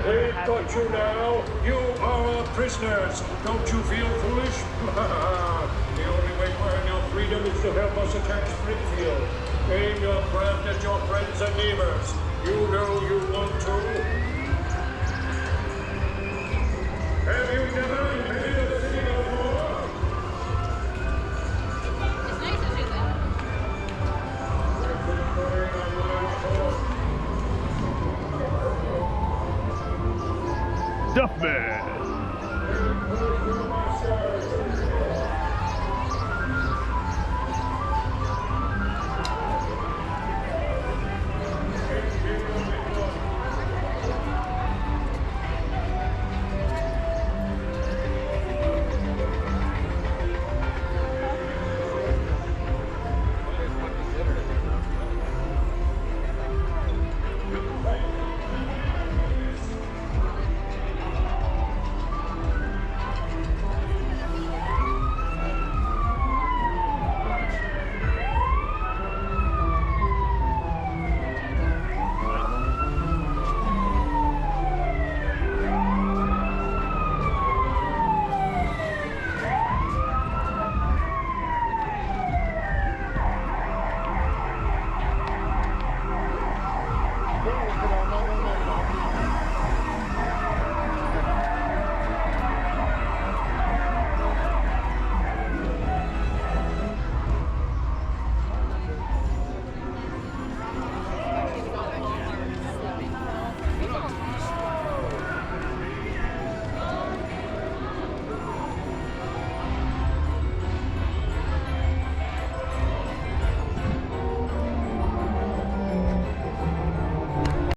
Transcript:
They've got you now. You are our prisoners. Don't you feel foolish? The only way to earn your freedom is to help us attack Springfield. Aim your craft at your friends and neighbors. You know you want to. Have you never invaded a city before? It's nice to do that. Duff Man.